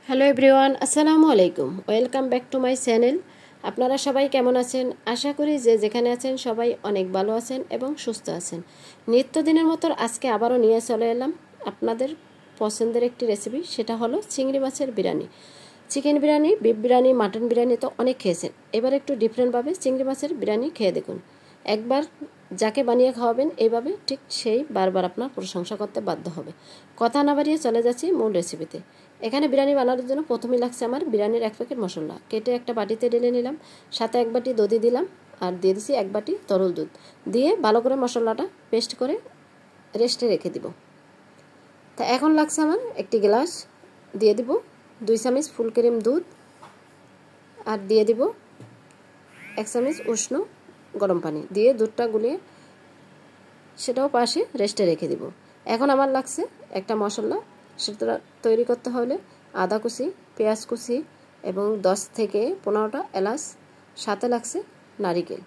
Hello everyone, আসসালামু আলাইকুম। Welcome back to my channel. আপনারা সবাই কেমন আছেন? আশা করি যে যেখানে আছেন সবাই অনেক ভালো আছেন এবং সুস্থ আছেন। নিত্যদিনের মতো আজকে আবারও নিয়ে চলে এলাম আপনাদের পছন্দের একটি রেসিপি, সেটা হলো চিংড়ি মাছের biryani. Chicken biryani, beef biryani, mutton biryani তো অনেক খেয়েছেন, এবার একটু ডিফারেন্টভাবে চিংড়ি মাছের বিরিয়ানি খেয়ে দেখুন। একবার যাকে বানিয়ে খাওয়াবেন এইভাবে, ঠিক সেই বারবার আপনার প্রশংসা করতে বাধ্য হবে। কথা না বাড়িয়ে চলে যাচ্ছি মূল রেসিপিতে। এখানে বিরিয়ানি বানানোর জন্য প্রথমেই লাগছে আমার বিরিয়ানির 1 প্যাকেট মশলা। কেটে একটা বাটিতে ঢেলে নিলাম, সাথে 1 বাটি দধি দিলাম, আর দিয়ে দিচ্ছি 1 বাটি তরল দুধ। দিয়ে ভালো করে মশলাটা পেস্ট করে রেস্টে রেখে দিব। তা এখন লাগছে আমার একটি গ্লাস, দিয়ে দিব 2 চামচ ফুল ক্রিম দুধ, আর দিয়ে দিব 1 চামচ উষ্ণ গরম পানি। দিয়ে দুধটা গুলিয়ে সেটাও পাশে রেস্টে রেখে দিব। এখন আমার লাগছে একটা মশলা, সেটা তৈরি করতে হলে আদা কুচি, পেঁয়াজ কুচি এবং 10 থেকে 15টা এলাচ, সাথে লাগছে নারিকেল।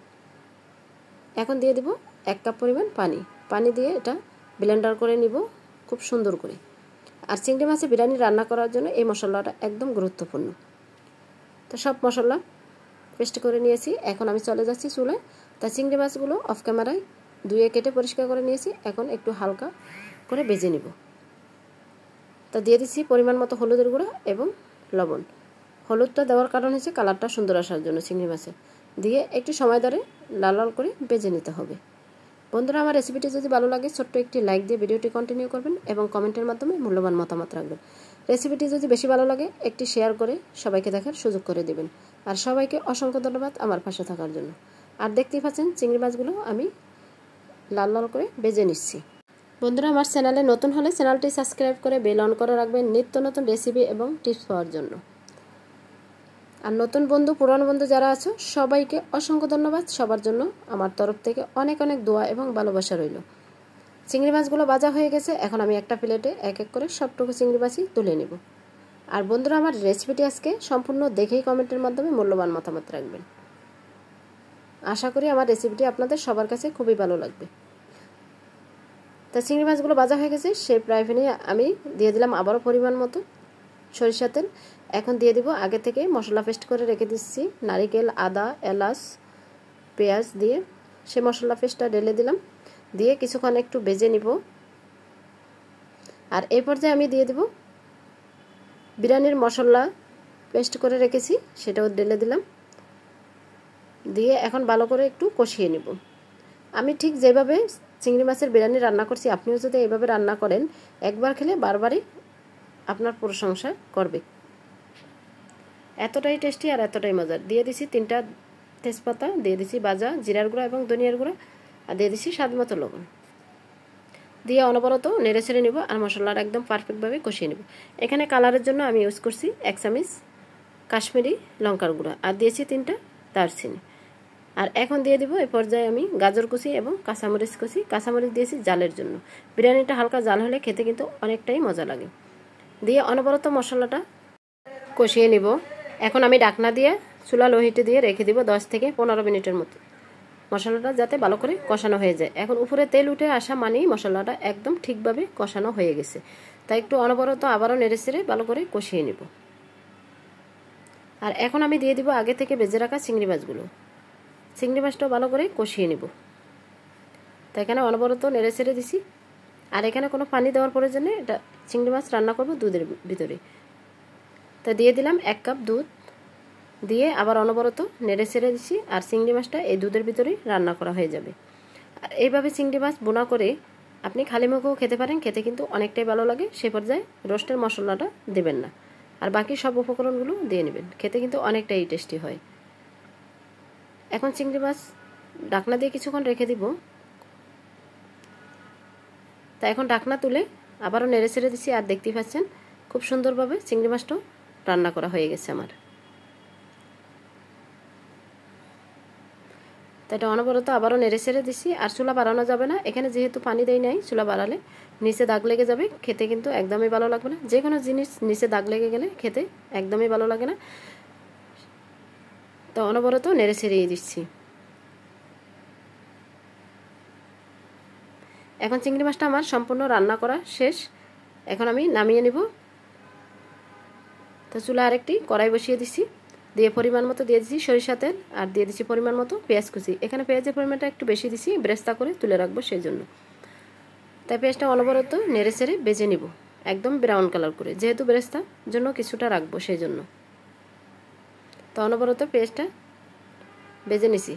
এখন দিয়ে দিব 1 কাপ পরিমাণ পানি। পানি দিয়ে এটা ব্লেন্ডার করে নিব খুব সুন্দর করে। আর চিংড়ি মাছের বিরিয়ানি রান্না করার জন্য এই মশলাটা একদম গুরুত্বপূর্ণ। তো সব মশলা পেস্ট করে নিয়েছি। এখন আমি চলে যাচ্ছি চুলায়। তা চিংড়ি মাছগুলো অফ ক্যামেরায় ধুয়ে কেটে পরিষ্কার করে নিয়েছি। এখন একটু হালকা করে ভেজে নিব। তা দিয়ে দিচ্ছি পরিমাণ মতো হলুদের গুঁড়া এবং লবণ। হলুদটা দেওয়ার কারণ হচ্ছে কালারটা সুন্দর আসার জন্য চিংড়ি মাছে। দিয়ে একটু সময় ধরে লাল লাল করে ভেজে নিতে হবে। বন্ধুরা, আমার রেসিপিটি যদি ভালো লাগে ছোট্ট একটি লাইক দিয়ে ভিডিওটি কন্টিনিউ করবেন এবং কমেন্টের মাধ্যমে মূল্যবান মতামত রাখবেন। রেসিপিটি যদি বেশি ভালো লাগে একটি শেয়ার করে সবাইকে দেখার সুযোগ করে দেবেন। আর সবাইকে অসংখ্য ধন্যবাদ আমার পাশে থাকার জন্য। আর দেখতেই পাচ্ছেন চিংড়ি মাছগুলো আমি লাল লাল করে ভেজে নিচ্ছি। বন্ধুরা, আমার চ্যানেলে নতুন হলে চ্যানেলটি সাবস্ক্রাইব করে বেল অন করে রাখবেন নিত্য নতুন রেসিপি এবং টিপস পাওয়ার জন্য। আর নতুন বন্ধু, পুরানো বন্ধু যারা আছো সবাইকে অসংখ্য ধন্যবাদ। সবার জন্য আমার তরফ থেকে অনেক অনেক দোয়া এবং ভালোবাসা রইল। চিংড়ি মাছগুলো ভাজা হয়ে গেছে। এখন আমি একটা প্লেটে এক এক করে সবটুকু চিংড়ি মাছই তুলে নেব। আর বন্ধুরা, আমার রেসিপিটি আজকে সম্পূর্ণ দেখেই কমেন্টের মাধ্যমে মূল্যবান মতামত রাখবেন। আশা করি আমার রেসিপিটি আপনাদের সবার কাছে খুবই ভালো লাগবে। তা চিংড়ি মাছগুলো ভাজা হয়ে গেছে। সেই ফ্রাই প্যানে আমি দিয়ে দিলাম আবারও পরিমাণ মতো সরিষার তেল। এখন দিয়ে দিব আগে থেকে মশলা পেস্ট করে রেখে দিচ্ছি নারিকেল, আদা, এলাচ, পেঁয়াজ দিয়ে সে মশলা পেস্টটা ঢেলে দিলাম। দিয়ে কিছুক্ষণ একটু ভেজে নিব। আর এই পর্যায়ে আমি দিয়ে দিব বিরিয়ানির মশলা পেস্ট করে রেখেছি, সেটাও ঢেলে দিলাম। দিয়ে এখন ভালো করে একটু কষিয়ে নিব। আমি ঠিক যেভাবে চিংড়ি মাছের বিরিয়ানি রান্না করছি, আপনিও যদি এইভাবে রান্না করেন একবার খেলে বারবারই আপনার প্রশংসা করবে। এতটাই টেস্টি আর এতটাই মজার। দিয়ে দিছি 3টা তেজপাতা, দিয়ে দিছি ভাজা জিরার গুঁড়া এবং ধনিয়ার গুঁড়া, আর দিয়ে দিছি স্বাদ মতো লবণ। দিয়ে অনবরত নেড়ে ছেড়ে নেব আর মশলাটা একদম পারফেক্টভাবে কষিয়ে নেব। এখানে কালারের জন্য আমি ইউজ করছি 1 চামচ কাশ্মীরি লঙ্কার গুঁড়া, আর দিয়েছি 3টা দারচিনি। আর এখন দিয়ে দিব এই পর্যায়ে আমি গাজর কুচি এবং কাঁচামরিচ কুচি। কাঁচামরিচ দিয়েছি জালের জন্য। বিরিয়ানিটা হালকা জাল হলে খেতে কিন্তু অনেকটাই মজা লাগে। দিয়ে অনবরত মশলাটা কষিয়ে নিব। এখন আমি ঢাকনা দিয়ে চুলা লো হিটে দিয়ে রেখে দিব 10 থেকে 15 মিনিটের মতো, মশলাটা যাতে ভালো করে কষানো হয়ে যায়। এখন উপরে তেল উঠে আসা মানেই মশলাটা একদম ঠিকভাবে কষানো হয়ে গেছে। তাই একটু অনবরত আবারও নেড়ে চেড়ে ভালো করে কষিয়ে নিব। আর এখন আমি দিয়ে দিব আগে থেকে ভেজে রাখা চিংড়ি মাছগুলো। চিংড়ি মাছটাও ভালো করে কষিয়ে নিব। তাই এখানে অনবরত নেড়ে ছেড়ে দিছি। আর এখানে কোনো পানি দেওয়ার প্রয়োজন নেই, এটা চিংড়ি মাছ রান্না করব দুধের ভিতরে। তা দিয়ে দিলাম 1 কাপ দুধ। দিয়ে আবার অনবরত নেড়ে ছেড়ে দিচ্ছি। আর চিংড়ি মাছটা এই দুধের ভিতরেই রান্না করা হয়ে যাবে। আর এইভাবে চিংড়ি মাছ বোনা করে আপনি খালি মুখেও খেতে পারেন, খেতে কিন্তু অনেকটাই ভালো লাগে। সে পর্যায়ে রোস্টের মশলাটা দেবেন না, আর বাকি সব উপকরণগুলো দিয়ে নেবেন, খেতে কিন্তু অনেকটাই টেস্টি হয়। এখন চিংড়ি মাছ ঢাকনা দিয়ে কিছুক্ষণ রেখে দিব। তা এখন ঢাকনা তুলে আবারও নেড়ে ছেড়ে দিচ্ছি। আর দেখতেই পাচ্ছেন খুব সুন্দরভাবে চিংড়ি মাছটাও রান্না করা হয়ে গেছে আমার। তো এটা অনবরত আবারও নেড়ে ছেড়ে দিচ্ছি। আর চুলা বাড়ানো যাবে না, এখানে যেহেতু পানি দেই নাই। চুলা বাড়ালে নিচে দাগ লেগে যাবে, খেতে কিন্তু একদমই ভালো লাগবে না। যে কোনো জিনিস নিচে দাগ লেগে গেলে খেতে একদমই ভালো লাগে না। তো অনবরত নেড়ে ছেড়িয়ে দিচ্ছি। এখন চিংড়ি মাছটা আমার সম্পূর্ণ রান্না করা শেষ। এখন আমি নামিয়ে নিব। তো চুলা আরেকটি কড়াই বসিয়ে দিছি, দিয়ে পরিমাণ মতো দিয়ে দিছি সরিষা তেল, আর দিয়ে দিছি পরিমাণ মতো পেঁয়াজ কুচি। এখানে পেঁয়াজের পরিমাণটা একটু বেশি দিছি, ব্রেস্তা করে তুলে রাখবো সেই জন্য। তাই পেঁয়াজটা অনবরত নেড়ে চেড়ে বেজে নিব একদম ব্রাউন কালার করে, যেহেতু ব্রেস্তার জন্য কিছুটা রাখবো সেই জন্য। তো অনবরত পেঁয়াজটা বেজে নিছি,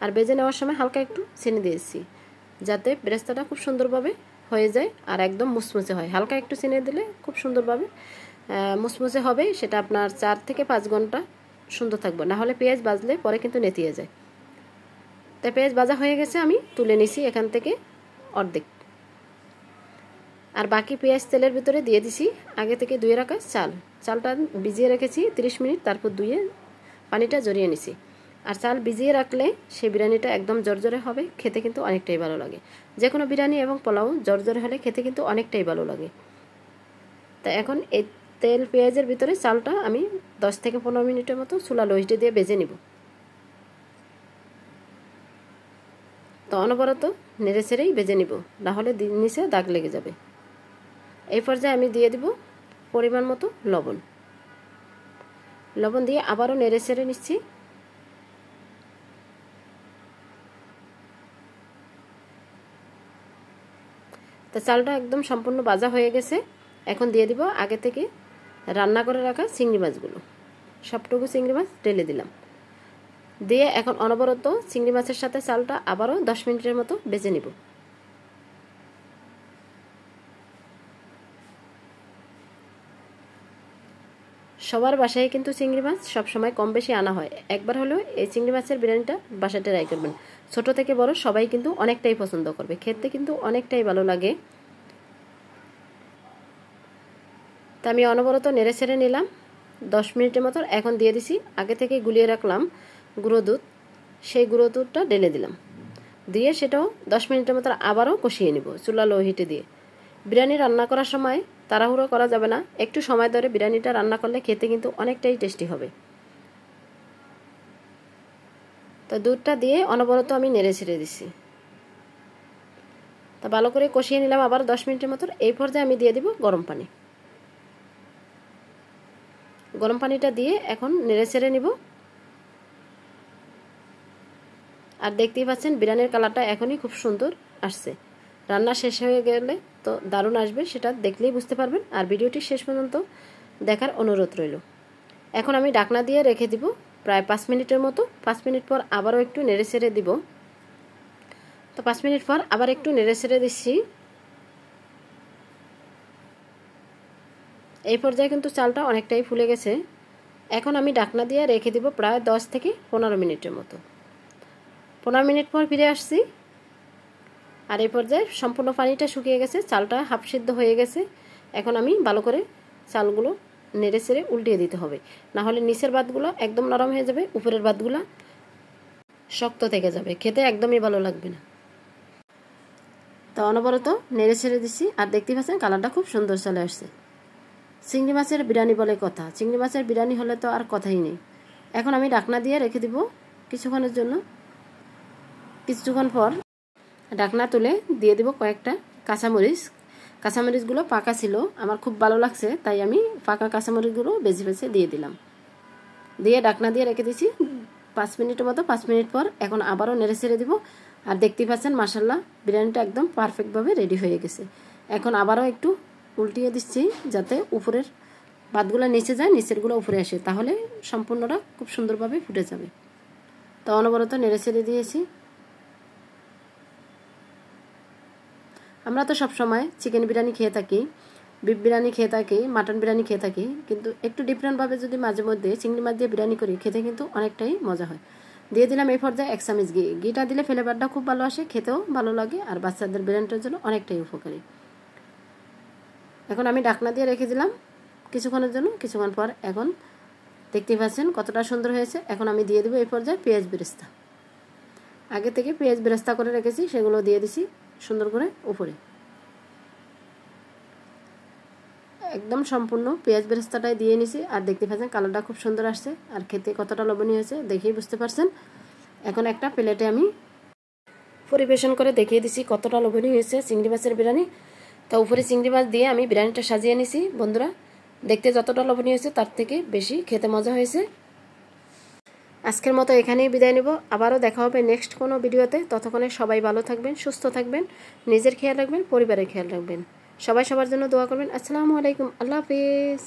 আর বেজে নেওয়ার সময় হালকা একটু চিনি দিয়েছি যাতে ব্রেস্তাটা খুব সুন্দরভাবে হয়ে যায় আর একদম মুচমুচে হয়। হালকা একটু চিনি দিলে খুব সুন্দরভাবে মুচমুচে হবে, সেটা আপনার 4 থেকে 5 ঘন্টা সুন্দর থাকবে, না হলে পেঁয়াজ ভাজলে পরে কিন্তু নেতিয়ে যায়। তাই পেঁয়াজ ভাজা হয়ে গেছে, আমি তুলে নিছি এখান থেকে অর্ধেক। আর বাকি পেঁয়াজ তেলের ভিতরে দিয়ে দিছি আগে থেকে ধুয়ে রাখা চালটা ভিজিয়ে রেখেছি 30 মিনিট, তারপর ধুয়ে পানিটা ঝরিয়ে নিছি। আর চাল ভিজিয়ে রাখলে সেই বিরিয়ানিটা একদম জর্জরে হবে, খেতে কিন্তু অনেকটাই ভালো লাগে। যে কোনো বিরিয়ানি এবং পোলাও জর্জরে হলে খেতে কিন্তু অনেকটাই ভালো লাগে। তা এখন এই তেল পেঁয়াজের ভিতরে চালটা আমি 10 থেকে 15 মিনিটের মতো চুলা লো হিটে দিয়ে ভেজে নিব। তো অনবরত নেড়ে ছেড়েই ভেজে নিব, না হলে নিচে দাগ লেগে যাবে। এই পর্যায়ে আমি দিয়ে দিব পরিমাণ মতো লবণ দিয়ে আবারও নেড়ে ছেড়ে নিচ্ছি। তো চালটা একদম সম্পূর্ণ ভাজা হয়ে গেছে। এখন দিয়ে দিব আগে থেকে রান্না করে রাখা চিংড়ি মাছগুলো, সবটুকু চিংড়ি মাছ ঢেলে দিলাম। দিয়ে এখন অনবরত চিংড়ি মাছের সাথে চালটা আবারও 10 মিনিটের মতো ভেজে নিব। সবার বাসায় কিন্তু চিংড়ি মাছ সবসময় কম বেশি আনা হয়, একবার হলেও এই চিংড়ি মাছের বিরিয়ানিটা বাসায় ট্রাই করবেন। ছোট থেকে বড় সবাই কিন্তু অনেকটাই পছন্দ করবে, খেতে কিন্তু অনেকটাই ভালো লাগে। তা আমি অনবরত নেড়ে ছেড়ে নিলাম 10 মিনিটের মতো। এখন দিয়ে দিছি আগে থেকে গুলিয়ে রাখলাম গুঁড়ো দুধ, সেই গুঁড়ো দুধটা ঢেলে দিলাম, দিয়ে সেটাও 10 মিনিটের মতো আবারও কষিয়ে নিব চুলা লো হিটে দিয়ে। বিরিয়ানি রান্না করার সময় তাড়াহুড়ো করা যাবে না, একটু সময় ধরে বিরিয়ানিটা রান্না করলে খেতে কিন্তু অনেকটাই টেস্টি হবে। তো দুধটা দিয়ে অনবরত আমি নেড়ে ছেড়ে দিছি। তা ভালো করে কষিয়ে নিলাম আবার 10 মিনিটের মতো। এই পর্যায়ে আমি দিয়ে দিব গরম পানি। গরম পানিটা দিয়ে এখন নেড়ে ছেড়ে নিব। আর দেখতেই পাচ্ছেন বিরিয়ানির কালারটা এখনই খুব সুন্দর আসছে। রান্না শেষ হয়ে গেলে তো দারুণ আসবে, সেটা দেখলেই বুঝতে পারবেন। আর ভিডিওটি শেষ পর্যন্ত দেখার অনুরোধ রইল। এখন আমি ঢাকনা দিয়ে রেখে দিব প্রায় 5 মিনিটের মতো। 5 মিনিট পর আবারও একটু নেড়ে ছেড়ে দিব। তো 5 মিনিট পর আবার একটু নেড়ে ছেড়ে দিচ্ছি। এই পর্যায়ে কিন্তু চালটা অনেকটাই ফুলে গেছে। এখন আমি ঢাকনা দিয়ে রেখে দিব প্রায় 10 থেকে 15 মিনিটের মতো। 15 মিনিট পর ফিরে আসছি। আর এই পর্যায়ে সম্পূর্ণ পানিটা শুকিয়ে গেছে, চালটা হাফ সিদ্ধ হয়ে গেছে। এখন আমি ভালো করে চালগুলো নেড়ে ছেড়ে উল্টিয়ে দিতে হবে, না হলে নিচের ভাতগুলো একদম নরম হয়ে যাবে, উপরের ভাতগুলো শক্ত থেকে যাবে, খেতে একদমই ভালো লাগবে না। তো অনবরত নেড়ে ছেড়ে দিচ্ছি। আর দেখতে পাচ্ছেন কালারটা খুব সুন্দর চলে আসছে। চিংড়ি মাছের বিরিয়ানি বলে কথা, চিংড়ি মাছের বিরিয়ানি হলে তো আর কথাই নেই। এখন আমি ঢাকনা দিয়ে রেখে দিব কিছুক্ষণের জন্য। কিছুক্ষণ পর ঢাকনা তুলে দিয়ে দিব কয়েকটা কাঁচামরিচ। কাঁচামরিচগুলো পাকা ছিল, আমার খুব ভালো লাগছে, তাই আমি পাকা কাঁচামরিচগুলো বেছে বেছে দিয়ে দিলাম। দিয়ে ঢাকনা দিয়ে রেখে দিয়েছি 5 মিনিটের মতো। 5 মিনিট পর এখন আবারও নেড়ে ছেড়ে দিব। আর দেখতেই পাচ্ছেন মাশাআল্লাহ বিরিয়ানিটা একদম পারফেক্টভাবে রেডি হয়ে গেছে। এখন আবারও একটু উল্টিয়ে দিচ্ছি যাতে উপরের ভাতগুলো নিচে যায়, নিচেরগুলো উপরে আসে, তাহলে সম্পূর্ণটা খুব সুন্দরভাবে ফুটে যাবে। তো অনবরত নেড়ে ছেড়ে দিয়েছি। আমরা তো সব সময় চিকেন বিরিয়ানি খেয়ে থাকি, বিফ বিরিয়ানি খেয়ে থাকি, মাটন বিরিয়ানি খেয়ে থাকি, কিন্তু একটু ডিফারেন্টভাবে যদি মাঝে মধ্যে চিংড়ি মাছ দিয়ে বিরিয়ানি করি খেতে কিন্তু অনেকটাই মজা হয়। দিয়ে দিলাম এই পর্যায়ে 1 চামচ ঘি। ঘিটা দিলে ফ্লেভারটা খুব ভালো আসে, খেতেও ভালো লাগে, আর বাচ্চাদের বিরিয়ানিটার জন্য অনেকটাই উপকারী। এখন আমি ঢাকনা দিয়ে রেখে দিলাম কিছুক্ষণের জন্য। কিছুক্ষণ পর এখন দেখতেই পাচ্ছেন কতটা সুন্দর হয়েছে। এখন আমি দিয়ে দেবো এই পর্যায়ে পেঁয়াজ বেরেস্তা। আগে থেকে পেঁয়াজ বেরেস্তা করে রেখেছি, সেগুলো দিয়ে দিছি সুন্দর করে উপরে। একদম সম্পূর্ণ পেঁয়াজ বেরেস্তাটাই দিয়ে নিছি। আর দেখতে পাচ্ছেন কালারটা খুব সুন্দর আসছে, আর খেতে কতটা লোভনীয় হয়েছে দেখেই বুঝতে পারছেন। এখন একটা প্লেটে আমি পরিবেশন করে দেখিয়ে দিছি কতটা লোভনীয় হয়েছে চিংড়ি মাছের বিরিয়ানি। তা উপরে চিংড়ি মাছ দিয়ে আমি বিরিয়ানিটা সাজিয়ে নিছি বন্ধুরা। দেখতে যতটা লোভনীয় হয়েছে তার থেকে বেশি খেতে মজা হয়েছে। আজকের মতো এখানেই বিদায় নেব। আবারও দেখা হবে নেক্সট কোনো ভিডিওতে। ততক্ষণে সবাই ভালো থাকবেন, সুস্থ থাকবেন, নিজের খেয়াল রাখবেন, পরিবারের খেয়াল রাখবেন। সবাই সবার জন্য দোয়া করবেন। আসসালামু আলাইকুম, আল্লাহ হাফিজ।